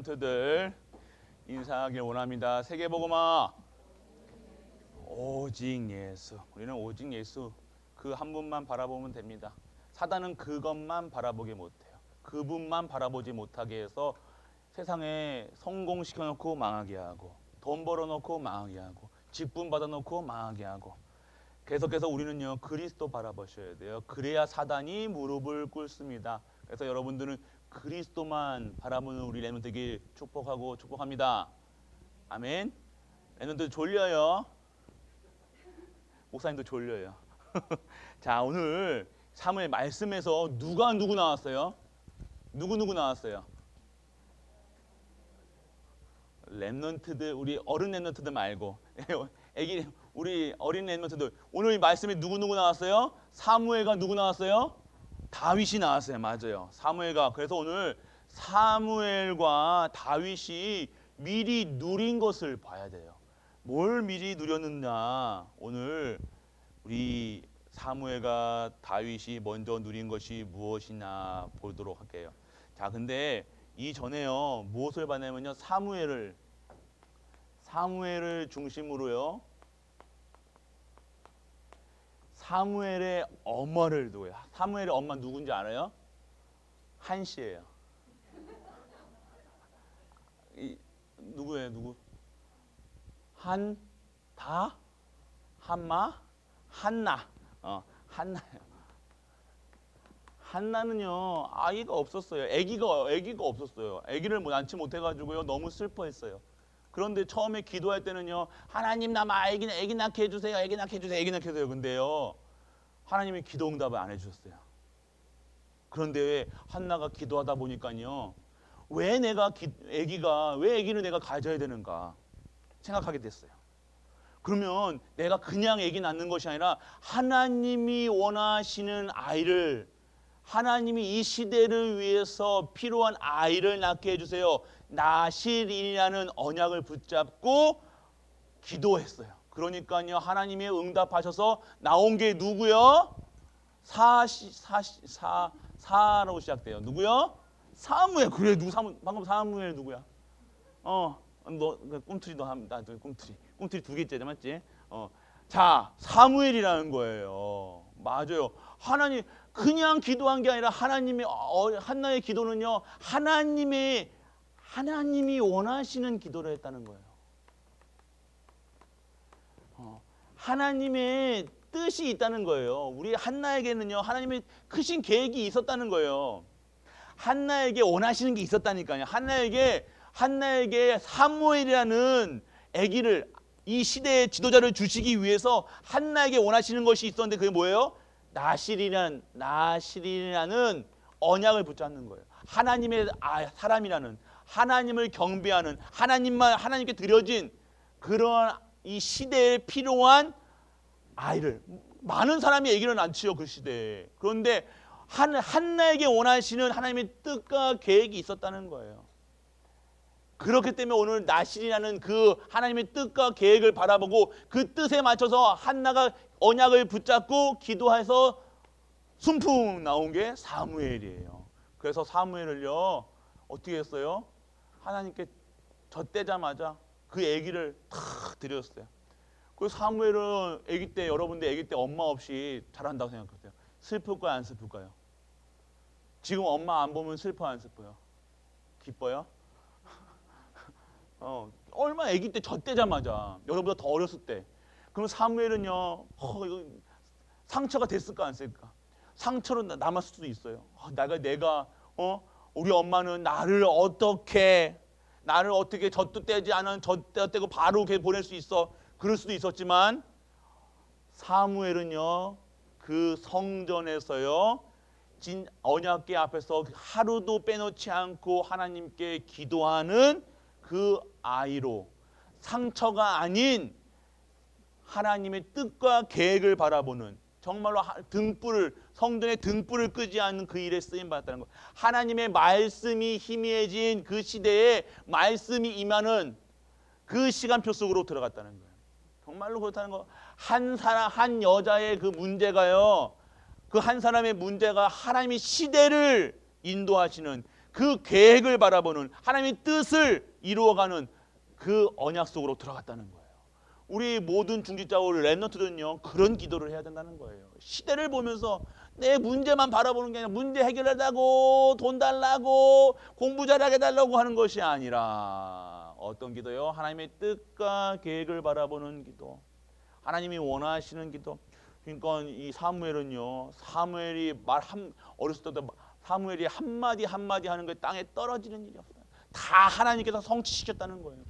랩런트들 인사하길 원합니다. 세계복음화 오직 예수. 우리는 오직 예수 그 한 분만 바라보면 됩니다. 사단은 그것만 바라보게 못해요. 그분만 바라보지 못하게 해서 세상에 성공시켜놓고 망하게 하고, 돈 벌어놓고 망하게 하고, 직분 받아놓고 망하게 하고. 계속해서 우리는요 그리스도 바라보셔야 돼요. 그래야 사단이 무릎을 꿇습니다. 그래서 여러분들은 그리스도만 바라보는 우리 랩런트 되길 축복하고 축복합니다. 아멘. 랩런트 졸려요. 목사님도 졸려요. 자, 오늘 사무엘 말씀에서 누구 나왔어요? 누구 나왔어요? 랩런트들, 우리 어른 랩런트들 말고 애기 우리 어린 랩런트들. 오늘 이 말씀에 누구 나왔어요? 사무엘과 누구 나왔어요? 다윗이 나왔어요. 맞아요. 사무엘과. 그래서 오늘 사무엘과 다윗이 미리 누린 것을 봐야 돼요. 뭘 미리 누렸느냐. 오늘 우리 사무엘과 다윗이 먼저 누린 것이 무엇이나 보도록 할게요. 자, 근데 이전에요 무엇을 봤냐면요 사무엘을 중심으로요 사무엘의 엄마를 두고요. 사무엘의 엄마 누군지 알아요? 한씨예요. 누구예요? 누구? 한나. 한나요. 한나는요 아이가 없었어요. 아기가 없었어요. 아기를 낳지 못해가지고요 너무 슬퍼했어요. 그런데 처음에 기도할 때는요 하나님 나 아기 낳게 해주세요. 아기 낳게 해주세요. 근데요 하나님이 기도 응답을 안 해주셨어요. 그런데 왜 한나가 기도하다 보니까요 왜 아기를 내가 가져야 되는가 생각하게 됐어요. 그러면 내가 그냥 아기 낳는 것이 아니라 하나님이 원하시는 아이를, 하나님이 이 시대를 위해서 필요한 아이를 낳게 해주세요. 나실이라는 언약을 붙잡고 기도했어요. 그러니까요 하나님이 응답하셔서 나온 게 누구요? 사라고 시작돼요. 누구요? 사무엘. 그래 방금 사무엘 누구야? 너 꿈틀이도 합니다. 꿈틀이 두 개째죠, 맞지? 자, 사무엘이라는 거예요. 맞아요. 하나님 그냥 기도한 게 아니라 하나님의 한나의 기도는요 하나님이 원하시는 기도를 했다는 거예요. 하나님의 뜻이 있다는 거예요. 우리 한나에게는요 하나님의 크신 계획이 있었다는 거예요. 한나에게 원하시는 게 있었다니까요. 한나에게 사무엘이라는 아기를 이 시대의 지도자를 주시기 위해서 한나에게 원하시는 것이 있었는데 그게 뭐예요? 나실이라는 언약을 붙잡는 거예요. 하나님의 사람이라는, 하나님을 경배하는, 하나님께 드려진 그런 이 시대에 필요한 아이를, 많은 사람이 아기를 낳지요 그 시대에. 그런데 한나에게 원하시는 하나님의 뜻과 계획이 있었다는 거예요. 그렇기 때문에 오늘 나실이라는 그 하나님의 뜻과 계획을 바라보고 그 뜻에 맞춰서 한나가 언약을 붙잡고 기도해서 순풍 나온 게 사무엘이에요. 그래서 사무엘을요 어떻게 했어요? 하나님께 젖대자마자 그 아기를 탁 드렸어요. 그 사무엘은 여러분들 아기 때 엄마 없이 자란다고 생각하세요. 슬플까요 안 슬플까요? 지금 엄마 안 보면 슬퍼 안 슬퍼요? 기뻐요? 얼마 아기 때 젖대자마자 여러분보다 더 어렸을 때. 그럼 사무엘은요 상처가 됐을까 안 됐을까? 상처로 남았을 수도 있어요. 내가 우리 엄마는 나를 어떻게 젖도 떼지 않은 젖도 떼고 바로 보낼 수 있어. 그럴 수도 있었지만 사무엘은요 그 성전에서요 언약궤 앞에서 하루도 빼놓지 않고 하나님께 기도하는 그 아이로 상처가 아닌 하나님의 뜻과 계획을 바라보는 정말로 성전의 등불을 끄지 않는 그 일에 쓰임 받았다는 것. 하나님의 말씀이 희미해진 그 시대에 말씀이 임하는 그 시간표 속으로 들어갔다는 거예요. 정말로 그렇다는 거. 한 여자의 그 문제가요. 그 한 사람의 문제가 하나님의 시대를 인도하시는 그 계획을 바라보는 하나님의 뜻을 이루어가는 그 언약 속으로 들어갔다는 거예요. 우리 모든 중직자와 렘넌트들은요 그런 기도를 해야 된다는 거예요. 시대를 보면서 내 문제만 바라보는 게 아니라 문제 해결하자고 돈 달라고 공부 잘하게 달라고 하는 것이 아니라 어떤 기도요? 하나님의 뜻과 계획을 바라보는 기도, 하나님이 원하시는 기도. 그러니까 이 사무엘은요, 어렸을 때도 사무엘이 한마디 한마디 하는 게 땅에 떨어지는 일이 없어요. 다 하나님께서 성취시켰다는 거예요.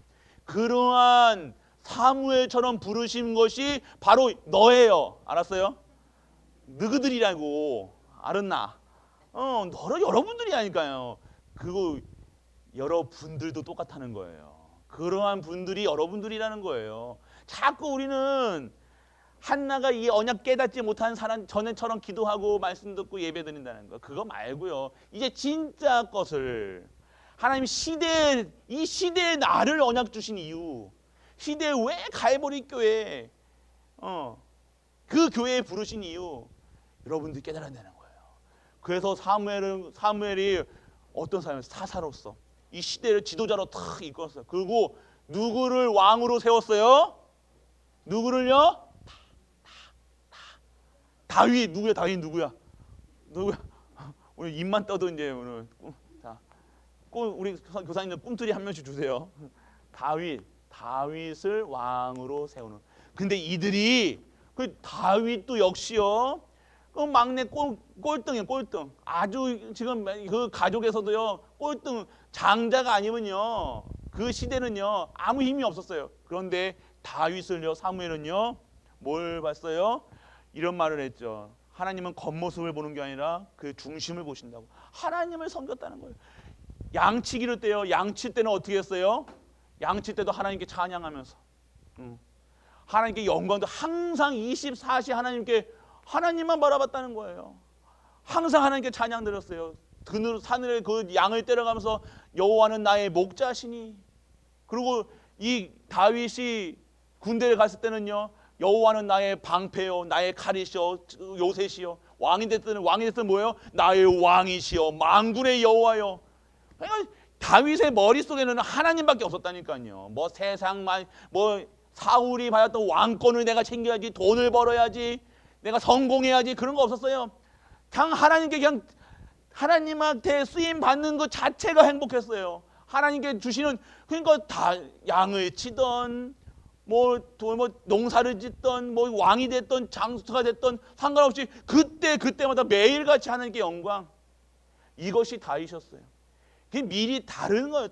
그러한 사무엘처럼 부르신 것이 바로 너예요. 알았어요? 너희들이라고. 알았나? 여러분들이라니까요. 그거 여러분들도 똑같다는 거예요. 그러한 분들이 여러분들이라는 거예요. 자꾸 우리는 한나가 이 언약 깨닫지 못한 사람 전에처럼 기도하고 말씀 듣고 예배 드린다는 거, 그거 말고요. 이제 진짜 것을 하나님 이 시대에 나를 언약 주신 이유, 시대에 왜 갈보리 교회 그 교회에 부르신 이유 여러분들이 깨달아야 되는 거예요. 그래서 사무엘이 어떤 사람이었어요? 사사로서 이 시대를 지도자로 탁 이끌었어요. 그리고 누구를 왕으로 세웠어요? 누구를요? 다윗. 누구야? 다윗 누구야? 오늘 입만 떠도 이제 오늘 자, 우리 교사님들 꿈틀이 한 명씩 주세요. 다윗을 왕으로 세우는. 근데 이들이 그 다윗도 역시요. 그 막내 꼴등이에요. 꼴등. 아주 지금 그 가족에서도요. 꼴등 장자가 아니면요. 그 시대는요. 아무 힘이 없었어요. 그런데 다윗을요. 사무엘은요. 뭘 봤어요? 이런 말을 했죠. 하나님은 겉모습을 보는 게 아니라 그 중심을 보신다고. 하나님을 섬겼다는 거예요. 양치 기를 때요. 양칠 때는 어떻게 했어요? 양칠 때도 하나님께 찬양하면서 하나님께 영광도 항상 24시 하나님만 바라봤다는 거예요. 항상 하나님께 찬양 드렸어요. 산을 그 양을 때려가면서 여호와는 나의 목자시니. 그리고 이 다윗이 군대에 갔을 때는요. 여호와는 나의 방패요, 나의 칼이시요, 요새시요. 왕이 됐든 뭐예요? 나의 왕이시요, 만군의 여호와요. 그러니까 다윗의 머릿속에는 하나님밖에 없었다니까요. 뭐 세상만, 뭐 사울이 받았던 왕권을 내가 챙겨야지, 돈을 벌어야지, 내가 성공해야지, 그런 거 없었어요. 그냥 하나님한테 쓰임 받는 것 자체가 행복했어요. 하나님께 주시는, 그러니까 다 양을 치던 뭐 농사를 짓던 뭐 왕이 됐던 장수가 됐던 상관없이 그때마다 매일같이 하나님께 영광. 이것이 다이셨어요. 미리 다른 거예요.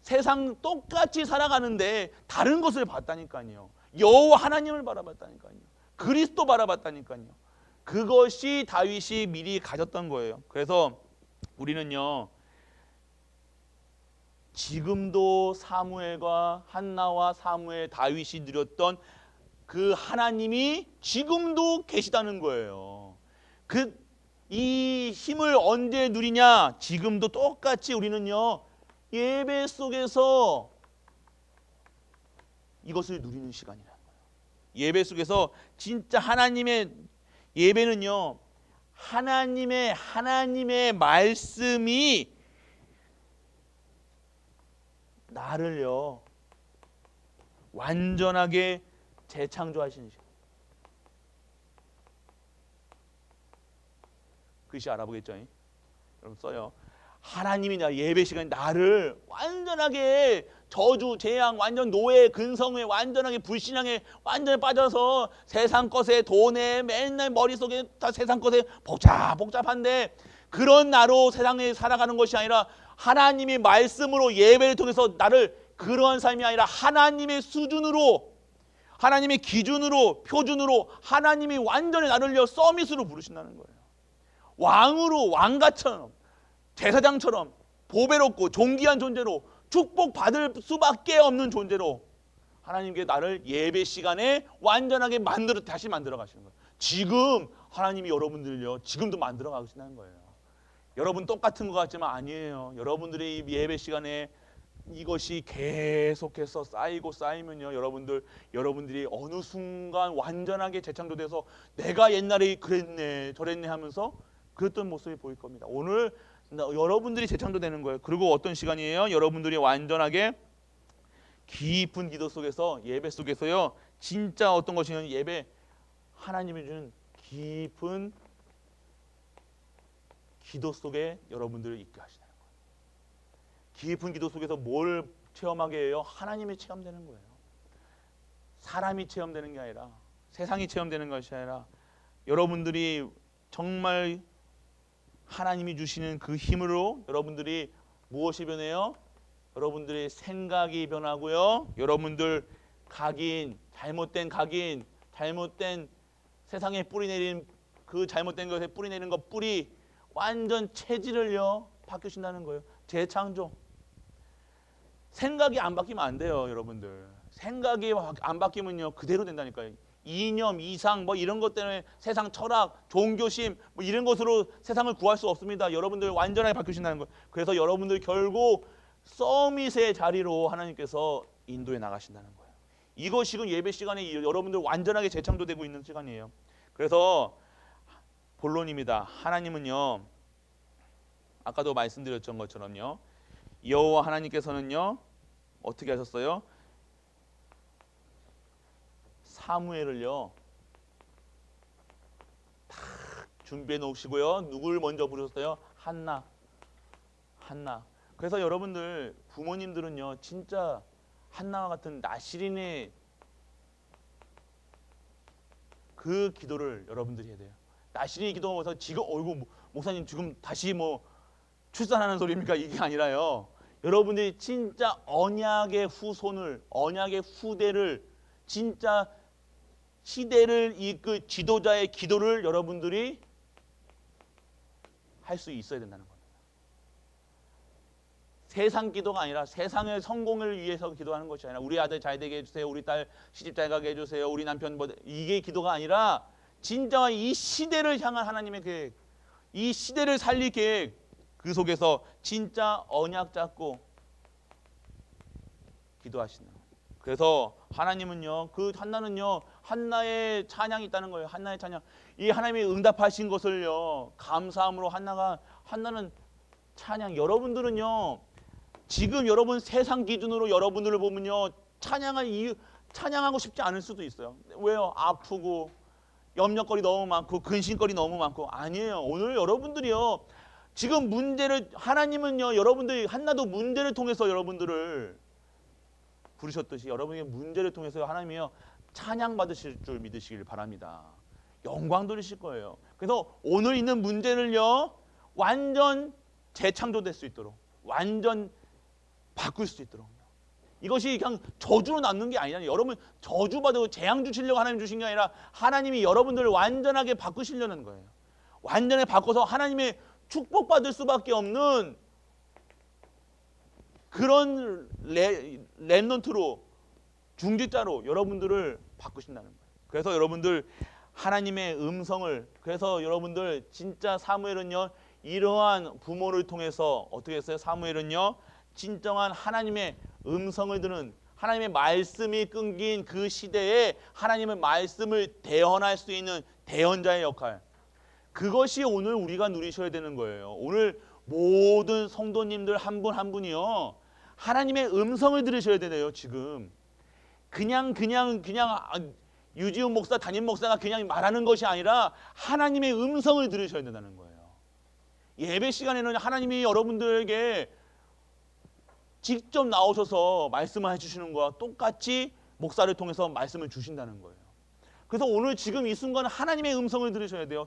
세상 똑같이 살아가는데 다른 것을 봤다니까요. 여호와 하나님을 바라봤다니까요. 그리스도 바라봤다니까요. 그것이 다윗이 미리 가졌던 거예요. 그래서 우리는요. 지금도 사무엘과 한나와 사무엘, 다윗이 누렸던 그 하나님이 지금도 계시다는 거예요. 이 힘을 언제 누리냐? 지금도 똑같이 우리는요. 예배 속에서 이것을 누리는 시간이라는 거예요. 예배 속에서 진짜 하나님의 예배는요. 하나님의 말씀이 나를요 완전하게 재창조하시는 시간. 글씨 알아보겠죠? 여러분 써요. 하나님이 예배 시간에 나를 완전하게 저주, 재앙, 완전 노예, 근성에 완전하게 불신앙에 완전히 빠져서 세상 것에 돈에 맨날 머릿속에 다 세상 것에 복잡한데 그런 나로 세상에 살아가는 것이 아니라 하나님의 말씀으로 예배를 통해서 나를 그러한 삶이 아니라 하나님의 수준으로 하나님의 기준으로 표준으로 하나님이 완전히 나를요 서밋으로 부르신다는 거예요. 왕으로 왕가처럼 제사장처럼 보배롭고 존귀한 존재로 축복받을 수밖에 없는 존재로 하나님께 나를 예배 시간에 완전하게 다시 만들어 가시는 거예요. 지금 하나님이 여러분들을요 지금도 만들어 가신다는 거예요. 여러분 똑같은 것 같지만 아니에요. 여러분들의 예배 시간에 이것이 계속해서 쌓이면요 여러분들이 어느 순간 완전하게 재창조돼서 내가 옛날에 그랬네 저랬네 하면서 그랬던 모습이 보일 겁니다. 오늘 여러분들이 재창조되는 거예요. 그리고 어떤 시간이에요? 여러분들이 완전하게 깊은 기도 속에서, 예배 속에서요, 진짜 어떤 것이냐면 예배, 하나님이 주는 깊은 기도 속에 여러분들을 있게 하시는 거예요. 깊은 기도 속에서 뭘 체험하게 해요? 하나님이 체험되는 거예요. 사람이 체험되는 게 아니라, 세상이 체험되는 것이 아니라, 여러분들이 정말 하나님이 주시는 그 힘으로 여러분들이 무엇이 변해요? 여러분들의 생각이 변하고요, 여러분들 잘못된 세상에 뿌리 내린 그 잘못된 것에 뿌리 내린 것 뿌리 완전 체질을요 바뀌신다는 거예요. 재창조. 생각이 안 바뀌면 안 돼요, 여러분들. 생각이 안 바뀌면요 그대로 된다니까요. 이념, 이상 뭐 이런 것 때문에 세상 철학, 종교심 뭐 이런 것으로 세상을 구할 수 없습니다. 여러분들 완전하게 바뀌신다는 거예요. 그래서 여러분들 결국 서밋의 자리로 하나님께서 인도해 나가신다는 거예요. 이것이 지금 예배 시간에 여러분들 완전하게 재창조되고 있는 시간이에요. 그래서 본론입니다. 하나님은요, 아까도 말씀드렸던 것처럼요, 여호와 하나님께서는요 어떻게 하셨어요? 사무엘을요 다 준비해 놓으시고요, 누굴 먼저 부르셨어요? 한나. 그래서 여러분들 부모님들은요 진짜 한나와 같은 나시린의 그 기도를 여러분들이 해야 돼요. 나시린의 기도하면서 지금 어이구 목사님 지금 다시 뭐 출산하는 소리입니까? 이게 아니라요, 여러분들이 진짜 언약의 후손을, 언약의 후대를, 진짜 시대를 이끌 지도자의 기도를 여러분들이 할 수 있어야 된다는 겁니다. 세상 기도가 아니라, 세상의 성공을 위해서 기도하는 것이 아니라, 우리 아들 잘 되게 해주세요, 우리 딸 시집 잘 가게 해주세요, 우리 남편 뭐, 이게 기도가 아니라 진짜 이 시대를 향한 하나님의 계획, 이 시대를 살릴 계획, 그 속에서 진짜 언약 잡고 기도하시는 거예요. 그래서 하나님은요, 그 한나는요, 한나의 찬양이 있다는 거예요. 한나의 찬양. 이 하나님이 응답하신 것을요 감사함으로 한나는 찬양. 여러분들은요 지금 여러분 세상 기준으로 여러분들을 보면요 찬양하고 싶지 않을 수도 있어요. 왜요? 아프고 염려거리 너무 많고 근심거리 너무 많고. 아니에요. 오늘 여러분들이요 지금 문제를, 하나님은요 여러분들이 한나도 문제를 통해서 여러분들을 부르셨듯이 여러분의 문제를 통해서 하나님이요 찬양 받으실 줄 믿으시길 바랍니다. 영광 돌리실 거예요. 그래서 오늘 있는 문제를요 완전 재창조될 수 있도록, 완전 바꿀 수 있도록, 이것이 그냥 저주로 남는 게 아니라, 여러분 저주받고 재앙 주시려고 하나님 주신 게 아니라 하나님이 여러분들을 완전하게 바꾸시려는 거예요. 완전히 바꿔서 하나님의 축복받을 수밖에 없는 그런 렘넌트로, 중직자로 여러분들을 바꾸신다는 거예요. 그래서 여러분들 하나님의 음성을, 그래서 여러분들 진짜 사무엘은요 이러한 부모를 통해서 어떻게 했어요? 사무엘은요 진정한 하나님의 음성을 듣는, 하나님의 말씀이 끊긴 그 시대에 하나님의 말씀을 대언할 수 있는 대언자의 역할, 그것이 오늘 우리가 누리셔야 되는 거예요. 오늘 모든 성도님들 한 분 한 분이요 하나님의 음성을 들으셔야 되네요. 지금 그냥 유지훈 목사, 담임 목사가 그냥 말하는 것이 아니라 하나님의 음성을 들으셔야 된다는 거예요. 예배 시간에는 하나님이 여러분들에게 직접 나오셔서 말씀을 해주시는 거와 똑같이 목사를 통해서 말씀을 주신다는 거예요. 그래서 오늘 지금 이 순간 하나님의 음성을 들으셔야 돼요.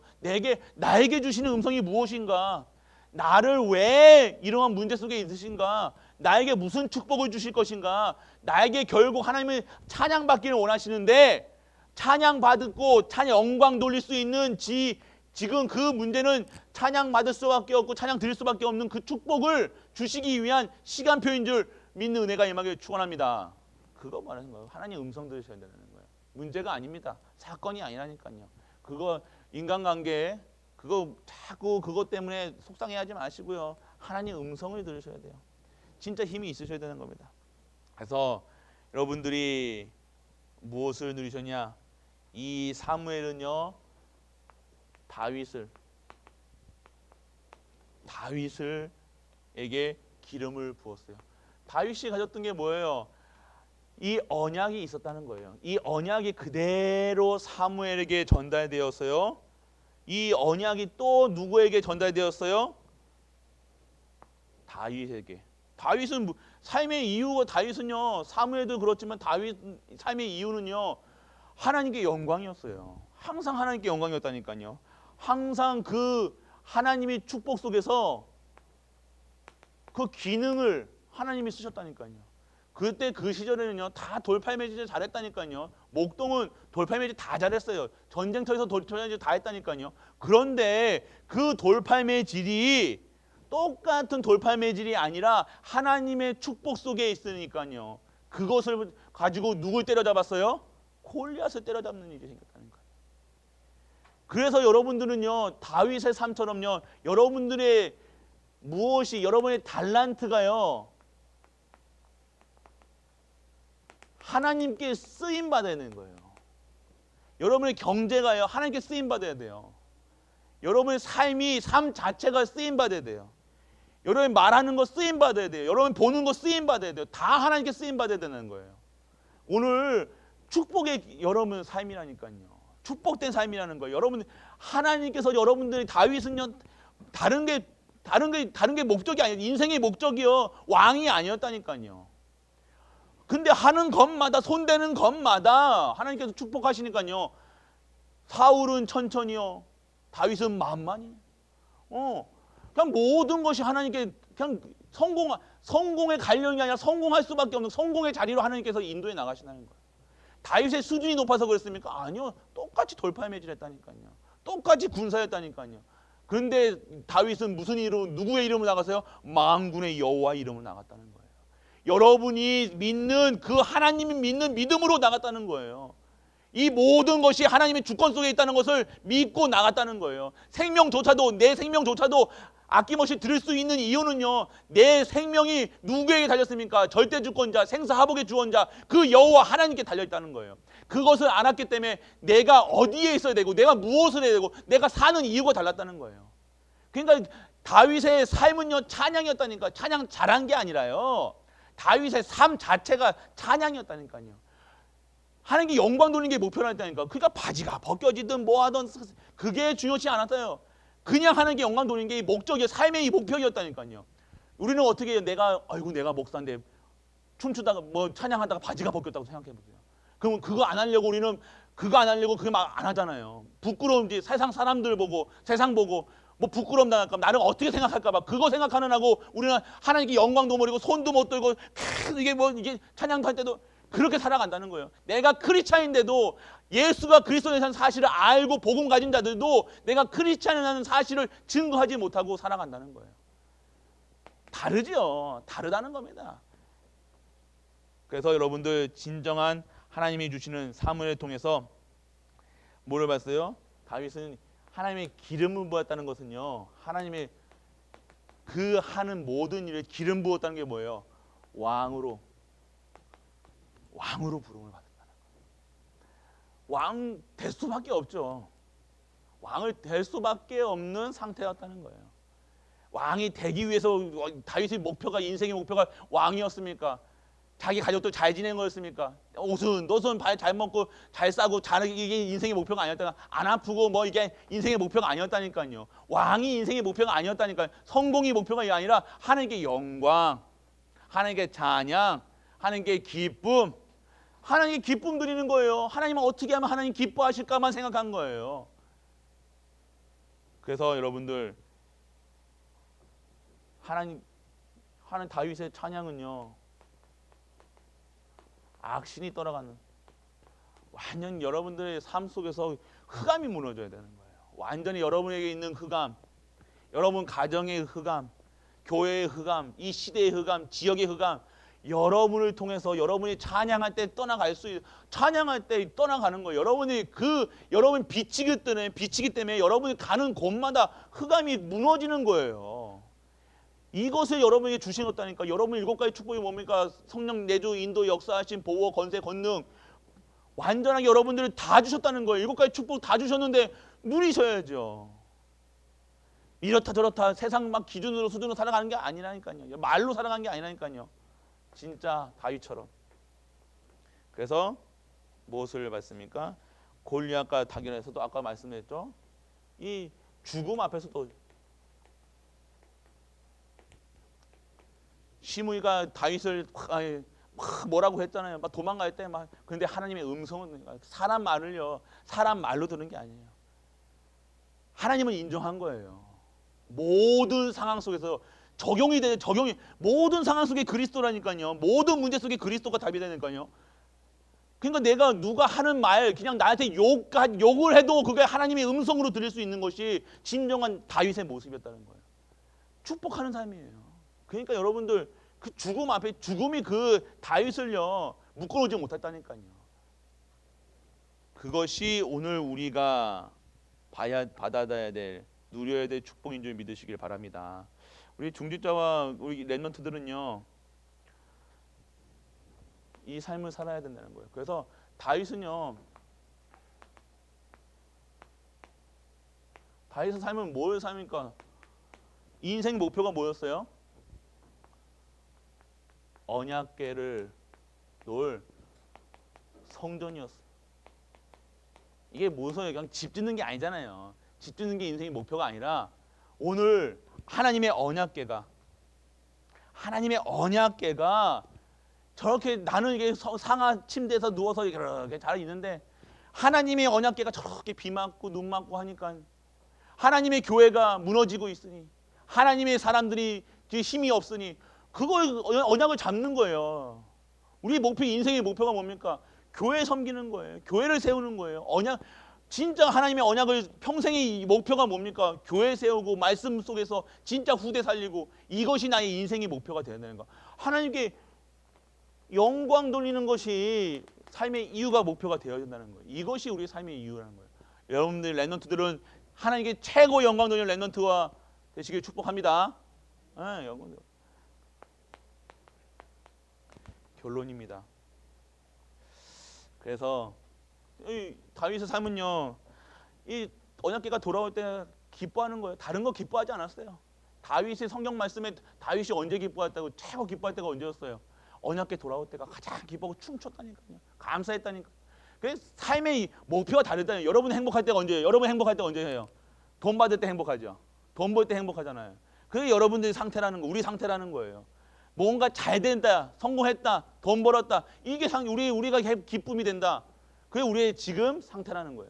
나에게 주시는 음성이 무엇인가? 나를 왜 이러한 문제 속에 있으신가? 나에게 무슨 축복을 주실 것인가? 나에게 결국 하나님을 찬양받기를 원하시는데, 찬양받고 찬양 영광 돌릴 수 있는 지금 그 문제는 찬양받을 수밖에 없고 찬양 드릴 수밖에 없는 그 축복을 주시기 위한 시간표인 줄 믿는 은혜가 임하기를 축원합니다. 그거 말하는 거예요. 하나님 음성 들으셔야 되는 거예요. 문제가 아닙니다. 사건이 아니라니까요. 그거 인간관계, 그거 자꾸 그것 때문에 속상해하지 마시고요. 하나님 음성을 들으셔야 돼요. 진짜 힘이 있으셔야 되는 겁니다. 그래서 여러분들이 무엇을 누리셨냐? 이 사무엘은요 다윗을 다윗에게 기름을 부었어요. 다윗이 가졌던 게 뭐예요? 이 언약이 있었다는 거예요. 이 언약이 그대로 사무엘에게 전달되었어요. 이 언약이 또 누구에게 전달되었어요? 다윗에게. 다윗은 삶의 이유가 다윗은요. 사무엘도 그렇지만 다윗 삶의 이유는요. 하나님께 영광이었어요. 항상 하나님께 영광이었다니까요. 항상 그 하나님의 축복 속에서 그 기능을 하나님이 쓰셨다니까요. 그때 그 시절에는요 다 돌팔매질 잘했다니까요. 목동은 돌팔매질 다 잘했어요. 전쟁터에서 돌팔매질 다 했다니까요. 그런데 그 돌팔매질이 똑같은 돌팔매질이 아니라 하나님의 축복 속에 있으니까요. 그것을 가지고 누굴 때려잡았어요? 골리앗을 때려잡는 일이 생겼다는 거예요. 그래서 여러분들은요 다윗의 삶처럼요 여러분들의 무엇이 여러분의 달란트가요 하나님께 쓰임 받아야 되는 거예요. 여러분의 경제가요 하나님께 쓰임 받아야 돼요. 여러분의 삶 자체가 쓰임 받아야 돼요. 여러분이 말하는 거 쓰임 받아야 돼요. 여러분이 보는 거 쓰임 받아야 돼요. 다 하나님께 쓰임 받아야 되는 거예요. 오늘 축복의 여러분 삶이라니까요. 축복된 삶이라는 거예요. 여러분 하나님께서 여러분들이 다윗은요 다른 게 목적이 아니에요. 인생의 목적이요 왕이 아니었다니까요. 근데 하는 것마다 손대는 것마다 하나님께서 축복하시니까요. 사울은 천천히요. 다윗은 만만히. 그냥 모든 것이 하나님께 그냥 성공의 관련이 아니라 성공할 수밖에 없는 성공의 자리로 하나님께서 인도해 나가시는 거예요. 다윗의 수준이 높아서 그랬습니까? 아니요. 똑같이 돌팔매질했다니까요. 똑같이 군사였다니까요. 그런데 다윗은 무슨 이름, 누구의 이름을 나갔어요? 만군의 여호와 이름을 나갔다는 거예요. 여러분이 믿는 그 하나님이 믿는 믿음으로 나갔다는 거예요. 이 모든 것이 하나님의 주권 속에 있다는 것을 믿고 나갔다는 거예요. 생명조차도 내 생명조차도 아낌없이 들을 수 있는 이유는요. 내 생명이 누구에게 달렸습니까? 절대주권자, 생사하복의 주원자 그 여호와 하나님께 달려있다는 거예요. 그것을 알았기 때문에 내가 어디에 있어야 되고 내가 무엇을 해야 되고 내가 사는 이유가 달랐다는 거예요. 그러니까 다윗의 삶은요 찬양이었다니까. 찬양 잘한 게 아니라요. 다윗의 삶 자체가 찬양이었다니까요. 하나님께 영광 돌리는 게 목표라니까. 그러니까 바지가 벗겨지든 뭐하든 그게 중요치 않았어요. 그냥 하나님께 영광 돌리는 게 목적이에요. 삶의 이 목표였다니까요. 우리는 어떻게 해요? 내가 목사인데 춤추다가 뭐 찬양하다가 바지가 벗겼다고 생각해 보세요. 그러면 그거 안 하려고 우리는 그거 안 하려고 그게 막 안 하잖아요. 부끄러움지 세상 사람들 보고 세상 보고 뭐 부끄러움 당할까 나를 어떻게 생각할까 봐 그거 생각하는 하고 우리는 하나님께 영광도 모르고 손도 못 들고 이게 찬양도 할 때도 그렇게 살아간다는 거예요. 내가 크리스찬인데도 예수가 그리스도라는 사실을 알고 복음 가진 자들도 내가 크리스찬이라는 사실을 증거하지 못하고 살아간다는 거예요. 다르죠. 다르다는 겁니다. 그래서 여러분들 진정한 하나님이 주시는 사무엘을 통해서 뭐를 봤어요? 다윗은 하나님의 기름을 부었다는 것은요. 하나님의 그 하는 모든 일을 기름 부었다는 게 뭐예요? 왕으로 부름을 받았다는 거예요. 왕 될 수밖에 없죠. 왕을 될 수밖에 없는 상태였다는 거예요. 왕이 되기 위해서 다윗의 목표가 인생의 목표가 왕이었습니까? 자기 가족도 잘 지낸 거였습니까? 옷은 잘 먹고 잘 싸고 이게 인생의 목표가 아니었다가 안 아프고 뭐 이게 인생의 목표가 아니었다니까요. 왕이 인생의 목표가 아니었다니까요. 성공이 목표가 아니라 하나님께 영광, 하나님께 찬양, 하나님께 기쁨, 하나님께 기쁨 드리는 거예요. 하나님은 어떻게 하면 하나님 기뻐하실까만 생각한 거예요. 그래서 여러분들 하나님 다윗의 찬양은요. 악신이 떠나가는 완전 여러분들의 삶 속에서 흑암이 무너져야 되는 거예요. 완전히 여러분에게 있는 흑암, 여러분 가정의 흑암, 교회의 흑암, 이 시대의 흑암, 지역의 흑암 여러분을 통해서 여러분이 찬양할 때 찬양할 때 떠나가는 거예요. 여러분 비치기 때문에 여러분이 가는 곳마다 흑암이 무너지는 거예요. 이것을 여러분에게 주신 것다니까. 여러분 7가지 축복이 뭡니까? 성령 내주 인도 역사하신 보호 권세 권능 완전하게 여러분들을 다 주셨다는 거예요. 7가지 축복 다 주셨는데 누리셔야죠. 이렇다 저렇다 세상 막 기준으로 수준으로 살아가는 게 아니라니까요. 말로 살아가는 게 아니라니까요. 진짜 다윗처럼. 그래서 무엇을 말씀입니까? 골리앗과 다견에서도 아까 말씀드렸죠. 이 죽음 앞에서도 시므이가 다윗을 막 뭐라고 했잖아요. 막 도망갈 때 막. 그런데 하나님의 음성은 사람 말로 들은 게 아니에요. 하나님은 인정한 거예요. 모든 상황 속에서 적용이 모든 상황 속에 그리스도라니까요. 모든 문제 속에 그리스도가 답이 되니까요. 그러니까 내가 누가 하는 말 그냥 나한테 욕을 해도 그게 하나님의 음성으로 들릴 수 있는 것이 진정한 다윗의 모습이었다는 거예요. 축복하는 삶이에요. 그러니까 여러분들 그 죽음 앞에 죽음이 그 다윗을요 묶어놓지 못했다니까요. 그것이 오늘 우리가 받아야 될 누려야 될 축복인 줄 믿으시길 바랍니다. 우리 중직자와 우리 렘넌트들은요 이 삶을 살아야 된다는 거예요. 그래서 다윗은 삶은 뭘 삶입니까? 인생 목표가 뭐였어요? 언약궤를 놓을 성전이었어. 이게 무슨 그냥 집 짓는 게 아니잖아요. 집 짓는 게 인생의 목표가 아니라 오늘 하나님의 언약궤가 저렇게 나는 이게 상하 침대에서 누워서 이렇게 잘 있는데 하나님의 언약궤가 저렇게 비 맞고 눈 맞고 하니까 하나님의 교회가 무너지고 있으니 하나님의 사람들이 힘이 없으니 그걸 언약을 잡는 거예요. 우리 인생의 목표가 뭡니까? 교회 섬기는 거예요. 교회를 세우는 거예요. 진짜 하나님의 언약을 평생의 목표가 뭡니까? 교회 세우고 말씀 속에서 진짜 후대 살리고 이것이 나의 인생의 목표가 되어야 되는 거. 하나님께 영광 돌리는 것이 삶의 이유가 목표가 되어야 된다는 거예요. 이것이 우리 삶의 이유라는 거예요. 여러분들 렘넌트들은 하나님께 최고 영광 돌리는 렘넌트와 되시길 축복합니다. 영광. 결론입니다. 그래서 이 다윗의 삶은요, 이 언약궤가 돌아올 때 기뻐하는 거예요. 다른 거 기뻐하지 않았어요. 다윗의 성경 말씀에 다윗이 언제 기뻐했다고 최고 기뻐할 때가 언제였어요? 언약궤 돌아올 때가 가장 기뻐하고 춤췄다니까요. 감사했다니까. 그래서 삶의 목표가 다르다니요. 여러분 행복할 때가 언제예요? 여러분 행복할 때 언제예요? 돈 받을 때 행복하죠. 돈 벌 때 행복하잖아요. 그게 여러분들의 상태라는 거, 우리 상태라는 거예요. 뭔가 잘 된다, 성공했다, 돈 벌었다. 이게 우리가 기쁨이 된다. 그게 우리의 지금 상태라는 거예요.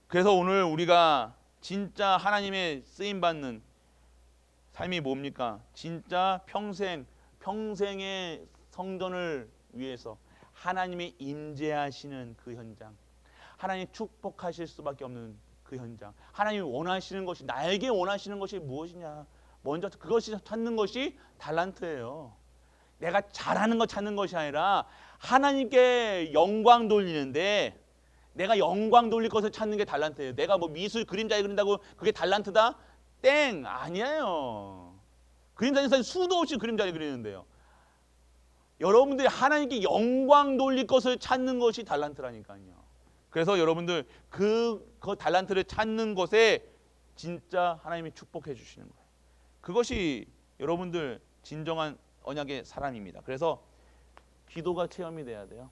그래서 오늘 우리가 진짜 하나님의 쓰임 받는 삶이 뭡니까? 진짜 평생의 성전을 위해서 하나님의 임재하시는 그 현장, 하나님 축복하실 수밖에 없는 그 현장, 하나님이 원하시는 것이 나에게 원하시는 것이 무엇이냐? 먼저 그것이 찾는 것이 달란트예요. 내가 잘하는 거 찾는 것이 아니라 하나님께 영광 돌리는데 내가 영광 돌릴 것을 찾는 게 달란트예요. 내가 뭐 미술 그림자에 그린다고 그게 달란트다? 땡! 아니에요. 그림자에서 수도 없이 그림자를 그리는데요. 여러분들이 하나님께 영광 돌릴 것을 찾는 것이 달란트라니까요. 그래서 여러분들 그 달란트를 찾는 것에 진짜 하나님이 축복해 주시는 거예요. 그것이 여러분들 진정한 언약의 사람입니다. 그래서 기도가 체험이 돼야 돼요.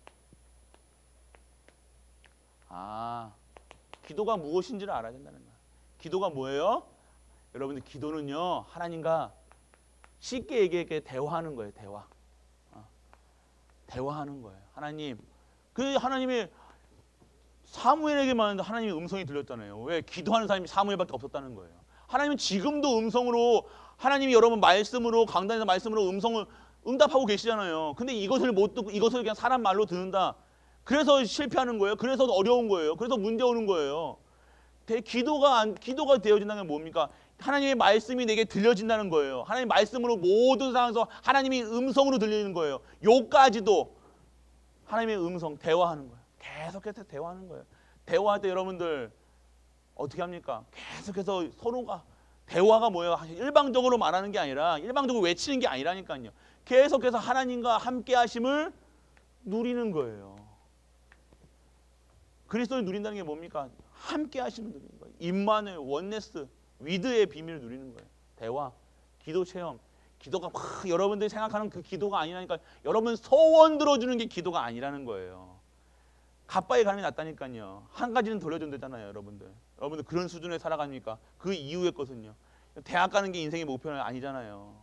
기도가 무엇인지를 알아야 된다는 거예요. 기도가 뭐예요? 여러분들 기도는요, 하나님과 쉽게 얘기해 대화하는 거예요. 대화하는 거예요. 하나님이 사무엘에게만 하나님의 음성이 들렸잖아요. 왜? 기도하는 사람이 사무엘밖에 없었다는 거예요. 하나님은 지금도 음성으로 하나님이 여러분 말씀으로 강단에서 말씀으로 음성을 응답하고 계시잖아요. 근데 이것을 못 듣고 이것을 그냥 사람 말로 듣는다. 그래서 실패하는 거예요. 그래서 어려운 거예요. 그래서 문제 오는 거예요. 기도가 되어진다는 게 뭡니까? 하나님의 말씀이 내게 들려진다는 거예요. 하나님의 말씀으로 모든 상황에서 하나님이 음성으로 들리는 거예요. 욕까지도 하나님의 음성 대화하는 거예요. 계속해서 대화하는 거예요. 대화할 때 여러분들 어떻게 합니까? 계속해서 서로가 대화가 뭐예요? 일방적으로 말하는 게 아니라 일방적으로 외치는 게 아니라니까요. 계속해서 하나님과 함께 하심을 누리는 거예요. 그리스도를 누린다는 게 뭡니까? 함께 하심을 누리는 거예요. 임마누엘, 원네스, 위드의 비밀을 누리는 거예요. 대화, 기도 체험. 기도가 막 여러분들이 생각하는 그 기도가 아니라니까. 여러분 소원 들어주는 게 기도가 아니라는 거예요. 가빠이 가는 게 낫다니까요. 한 가지는 돌려준다잖아요, 여러분들. 여러분들 그런 수준에 살아가니까 그 이후의 것은요. 대학 가는 게 인생의 목표는 아니잖아요.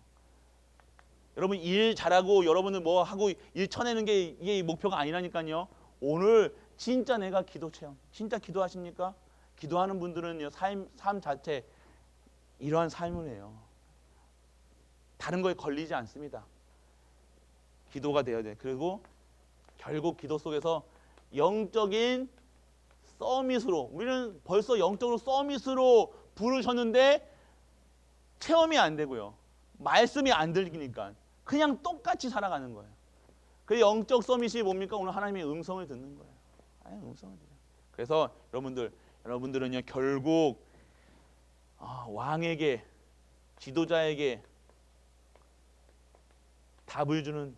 여러분 일 잘하고 여러분들 뭐 하고 일 쳐내는 게 이게 목표가 아니라니까요. 오늘 진짜 내가 기도 체험, 진짜 기도하십니까? 기도하는 분들은요, 삶 자체 이러한 삶을 해요. 다른 거에 걸리지 않습니다. 기도가 되어야 돼. 그리고 결국 기도 속에서 영적인 서밋으로, 우리는 벌써 영적으로 서밋으로 부르셨는데 체험이 안 되고요. 말씀이 안 들리니까 그냥 똑같이 살아가는 거예요. 그 영적 서밋이 뭡니까? 오늘 하나님의 음성을 듣는 거예요. 음성을 들어요. 그래서 여러분들은요, 결국 왕에게, 지도자에게 답을 주는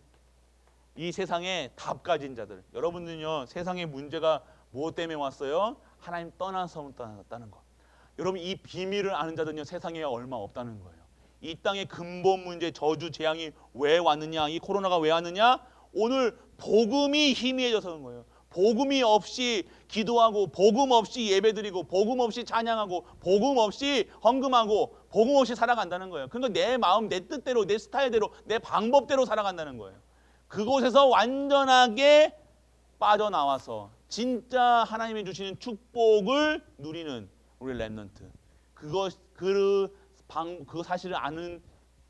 이 세상에 답 가진 자들. 여러분들은요, 세상의 문제가 무엇 때문에 왔어요? 하나님 떠나서 떠났다는 것. 여러분 이 비밀을 아는 자들은요, 세상에 얼마 없다는 거예요. 이 땅의 근본 문제, 저주, 재앙이 왜 왔느냐, 이 코로나가 왜 왔느냐? 오늘 복음이 희미해져서 그런 거예요. 복음이 없이 기도하고, 복음 없이 예배드리고, 복음 없이 찬양하고, 복음 없이 헌금하고, 복음 없이 살아간다는 거예요. 그러니까 내 마음, 내 뜻대로, 내 스타일대로, 내 방법대로 살아간다는 거예요. 그곳에서 완전하게 빠져나와서 진짜 하나님이 주시는 축복을 누리는 우리 렘넌트. 그 사실을 아는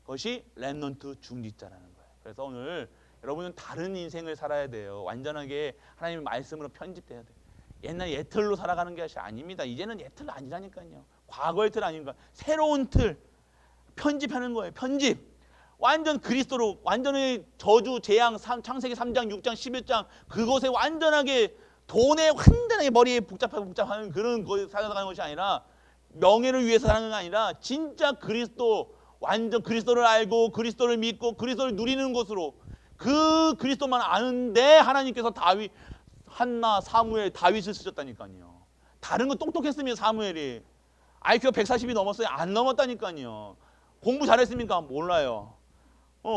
것이 렘넌트 중직자라는 거예요. 그래서 오늘 여러분은 다른 인생을 살아야 돼요. 완전하게 하나님의 말씀으로 편집돼야 돼요. 옛날 옛틀로 살아가는 것이 아닙니다. 이제는 옛틀 아니라니까요. 과거의 틀 아닌가. 새로운 틀 편집하는 거예요. 편집. 완전 그리스도로, 완전히 저주, 재앙, 창세기 3장, 6장, 11장 그것에 완전하게 돈에 완전하게 머리에 복잡하는 그런 거에 살아가는 것이 아니라, 명예를 위해서 사는 게 아니라 진짜 그리스도, 완전 그리스도를 알고 그리스도를 믿고 그리스도를 누리는 것으로, 그 그리스도만 아는데 하나님께서 다윗, 한나, 사무엘, 다윗을 쓰셨다니까요. 다른 거 똑똑했으면 사무엘이 IQ가 140이 넘었어요? 안 넘었다니까요. 공부 잘했습니까? 몰라요.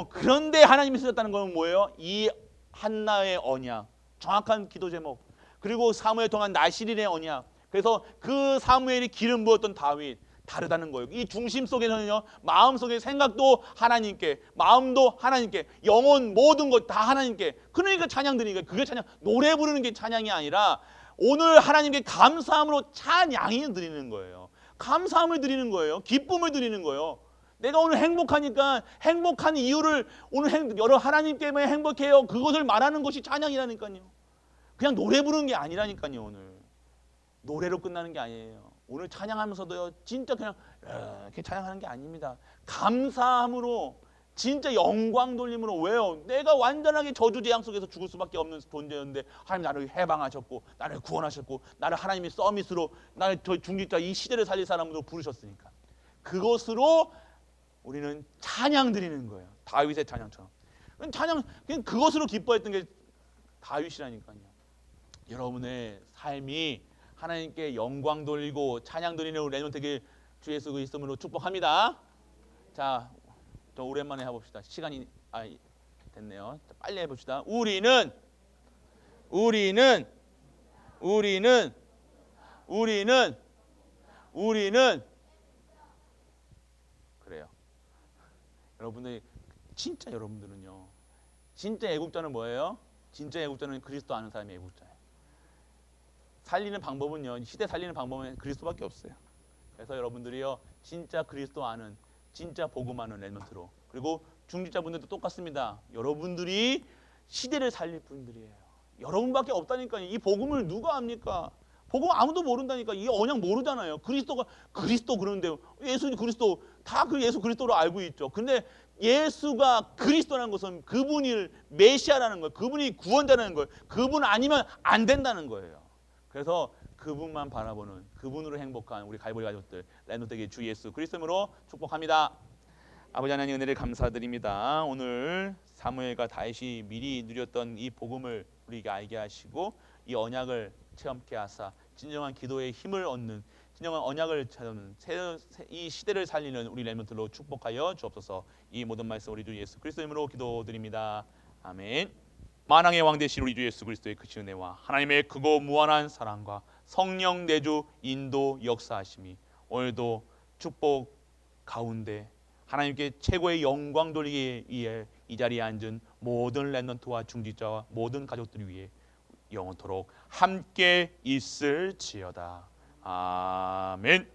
그런데 하나님이 쓰셨다는 건 뭐예요? 이 한나의 언약, 정확한 기도 제목, 그리고 사무엘 통한 나실인의 언약. 그래서 그 사무엘이 기름 부었던 다윗, 다르다는 거예요. 이 중심 속에서는요, 마음속의 생각도 하나님께, 마음도 하나님께, 영혼 모든 것 다 하나님께. 그러니까 찬양 드리니까, 그게 찬양, 노래 부르는 게 찬양이 아니라 오늘 하나님께 감사함으로 찬양이 드리는 거예요. 감사함을 드리는 거예요. 기쁨을 드리는 거예요. 내가 오늘 행복하니까 행복한 이유를, 오늘 여러 하나님 때문에 행복해요, 그것을 말하는 것이 찬양이라니까요. 그냥 노래 부르는 게 아니라니까요. 오늘 노래로 끝나는 게 아니에요. 오늘 찬양하면서도요, 진짜 그냥 이렇게 찬양하는 게 아닙니다. 감사함으로, 진짜 영광 돌림으로. 왜요? 내가 완전하게 저주 재앙 속에서 죽을 수밖에 없는 존재였는데 하나님 나를 해방하셨고, 나를 구원하셨고, 나를 하나님의 서밋으로, 나를 저 중직자, 이 시대를 살릴 사람으로 부르셨으니까 그것으로 우리는 찬양 드리는 거예요. 다윗의 찬양처럼. 찬양, 그냥 그것으로 기뻐했던 게 다윗이라니까요. 여러분의 삶이 하나님께 영광 돌리고 찬양 드리는 우리 렘넌트에게 주 예수 그리스도로 축복합니다. 자, 더 오랜만에 해봅시다. 시간이 됐네요. 자, 빨리 해봅시다. 우리는 그래요. 여러분들, 진짜 여러분들은요, 진짜 애국자는 뭐예요? 진짜 애국자는 그리스도 아는 사람이 애국자예요. 살리는 방법은요, 시대 살리는 방법은 그리스도밖에 없어요. 그래서 여러분들이요, 진짜 그리스도 아는, 진짜 복음 아는 렘넌트로, 그리고 중직자분들도 똑같습니다. 여러분들이 시대를 살릴 분들이에요. 여러분밖에 없다니까요. 이 복음을 누가 압니까? 복음 아무도 모른다니까. 이 언약 모르잖아요. 그리스도가 그리스도 그러는데, 예수 그리스도 다 그 예수 그리스도로 알고 있죠. 근데 예수가 그리스도라는 것은 그분이 메시아라는 거예요. 그분이 구원자라는 거예요. 그분 아니면 안 된다는 거예요. 그래서 그분만 바라보는, 그분으로 행복한 우리 갈보리 가족들 렘넌트에게 주 예수 그리스도로 축복합니다. 아버지 하나님, 은혜를 감사드립니다. 오늘 사무엘과 다윗이 미리 누렸던 이 복음을 우리에게 알게 하시고 이 언약을 체험케 하사 진정한 기도의 힘을 얻는, 진정한 언약을 찾는 이 시대를 살리는 우리 렘넌트로 축복하여 주옵소서. 이 모든 말씀 우리 주 예수 그리스도 이름으로 기도드립니다. 아멘. 만왕의 왕 되신 우리 주 예수 그리스도의 크신 은혜와 하나님의 크고 무한한 사랑과 성령 내주 인도 역사하심이 오늘도 축복 가운데 하나님께 최고의 영광 돌리기 위해 이 자리에 앉은 모든 렘넌트와 중직자와 모든 가족들 위해 영원토록 함께 있을지어다. 아멘.